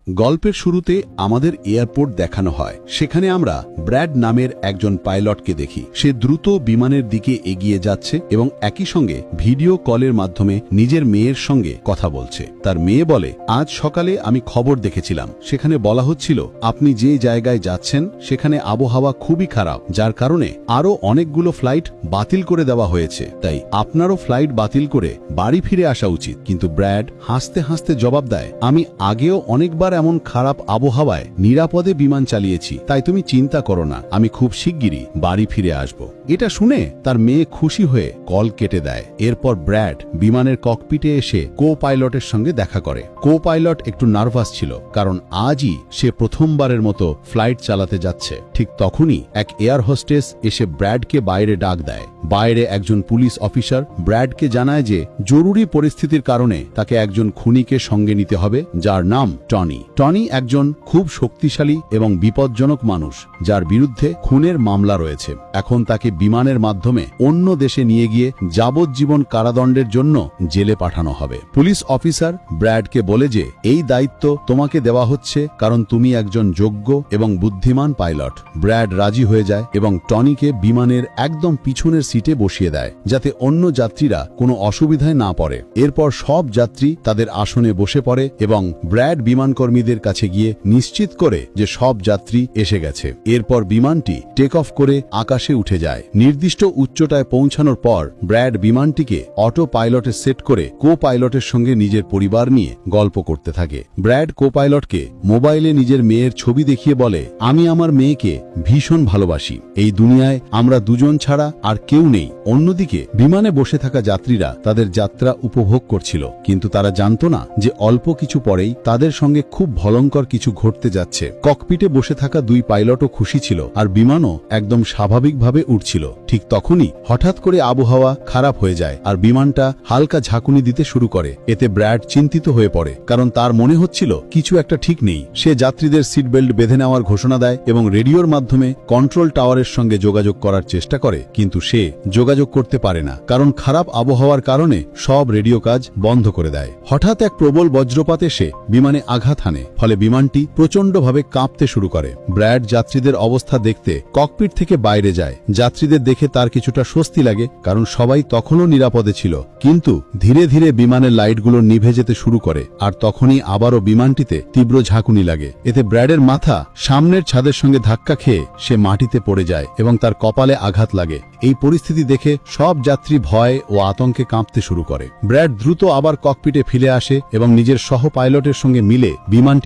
গল্পের শুরুতে আমাদের এয়ারপোর্ট দেখানো হয়। সেখানে আমরা ব্র্যাড নামের একজন পাইলটকে দেখি। সে দ্রুত বিমানের দিকে এগিয়ে যাচ্ছে এবং একই সঙ্গে ভিডিও কলের মাধ্যমে নিজের মেয়ের সঙ্গে কথা বলছে। তার মেয়ে বলে, আজ সকালে আমি খবর দেখেছিলাম, সেখানে বলা হচ্ছিল আপনি যে জায়গায় যাচ্ছেন সেখানে আবহাওয়া খুবই খারাপ, যার কারণে আরও অনেকগুলো ফ্লাইট বাতিল করে দেওয়া হয়েছে, তাই আপনারও ফ্লাইট বাতিল করে বাড়ি ফিরে আসা উচিত। কিন্তু ব্র্যাড হাসতে হাসতে জবাব দেয়, আমি আগেও অনেকবার এমন খারাপ আবহাওয়ায় নিরাপদে বিমান চালিয়েছি, তাই তুমি চিন্তা করো না, আমি খুব শিগগিরই বাড়ি ফিরে আসব। এটা শুনে তার মেয়ে খুশি হয়ে কল কেটে দেয়। এরপর ব্র্যাড বিমানের ককপিটে এসে কো পাইলটের সঙ্গে দেখা করে। কো পাইলট একটু নার্ভাস ছিল, কারণ আজই সে প্রথমবারের মতো ফ্লাইট চালাতে যাচ্ছে। ঠিক তখনই এক এয়ার হোস্টেস এসে ব্র্যাডকে বাইরে ডাক দেয়। বাইরে একজন পুলিশ অফিসার ব্র্যাডকে জানায় যে জরুরি পরিস্থিতির কারণে তাকে একজন খুনিকে সঙ্গে নিতে হবে, যার নাম টনি। টনি একজন খুব শক্তিশালী এবং বিপজ্জনক মানুষ, যার বিরুদ্ধে খুনের মামলা রয়েছে। এখন তাকে বিমানের মাধ্যমে অন্য দেশে নিয়ে গিয়ে যাবজ্জীবন কারাদণ্ডের জন্য জেলে পাঠানো হবে। পুলিশ অফিসার ব্র্যাডকে বলে যে এই দায়িত্ব তোমাকে দেওয়া হচ্ছে কারণ তুমি একজন যোগ্য এবং বুদ্ধিমান পাইলট। ব্র্যাড রাজি হয়ে যায় এবং টনিকে বিমানের একদম পিছনের সিটে বসিয়ে দেয়, যাতে অন্য যাত্রীরা কোনো অসুবিধায় না পড়ে। এরপর সব যাত্রী তাদের আসনে বসে পড়ে এবং ব্র্যাড বিমানকর্মীদের কাছে গিয়ে নিশ্চিত করে যে সব যাত্রী এসে গেছে। এরপর বিমানটি টেক অফ করে আকাশে উঠে যায়। নির্দিষ্ট উচ্চতায় পৌঁছানোর পর ব্র্যাড বিমানটিকে অটো পাইলটে সেট করে কো পাইলটের সঙ্গে নিজের পরিবার নিয়ে গল্প করতে থাকে। ব্র্যাড কো পাইলটকে মোবাইলে নিজের মেয়ের ছবি দেখিয়ে বলে, আমি আমার মেয়েকে ভীষণ ভালোবাসি, এই দুনিয়ায় আমরা দুজন ছাড়া আর কেউ নেই। অন্যদিকে বিমানে বসে থাকা যাত্রীরা তাদের যাত্রা উপভোগ করছিল, কিন্তু তারা জানত না যে অল্প কিছু পরেই তাদের সঙ্গে খুব ভয়ঙ্কর কিছু ঘটতে যাচ্ছে। ককপিটে বসে থাকা দুই পাইলটও খুশি ছিল আর বিমানও একদম স্বাভাবিকভাবে উঠছিল। ঠিক তখনই হঠাৎ করে আবহাওয়া খারাপ হয়ে যায় আর বিমানটা হালকা ঝাঁকুনি দিতে শুরু করে। এতে ব্র্যাড চিন্তিত হয়ে পড়ে, কারণ তার মনে হচ্ছিল কিছু একটা ঠিক নেই। সে যাত্রীদের সিট বেল্ট বেঁধে নেওয়ার ঘোষণা দেয় এবং রেডিওর মাধ্যমে কন্ট্রোল টাওয়ারের সঙ্গে যোগাযোগ করার চেষ্টা করে, কিন্তু সে যোগাযোগ করতে পারে না, কারণ খারাপ আবহাওয়ার কারণে সব রেডিও কাজ বন্ধ করে দেয়। হঠাৎ এক প্রবল বজ্রপাত এসে বিমানে আঘাত হানে, ফলে বিমানটি প্রচণ্ডভাবে কাঁপতে শুরু করে। ব্র্যাড যাত্রীদের অবস্থা দেখতে ককপিট থেকে বাইরে যায়। যাত্রীদের দেখে তার কিছুটা স্বস্তি লাগে, কারণ সবাই তখনও নিরাপদে ছিল। কিন্তু ধীরে ধীরে বিমানের লাইটগুলো নিভে যেতে শুরু করে আর তখনই আবারও বিমানটিতে তীব্র ঝাঁকুনি লাগে। এতে ব্র্যাডের মাথা সামনের ছাদের সঙ্গে ধাক্কা খেয়ে সে মাটিতে পড়ে যায় এবং তার কপালে আঘাত লাগে। এই পরিস্থিতি দেখে সব যাত্রী ভয় ও আতঙ্কে কাঁপতে শুরু করে। ব্র্যাড দ্রুত আবার ককপিটে ফিরে আসে এবং নিজের সহ পাইলটের সঙ্গে মিলে বিমানটি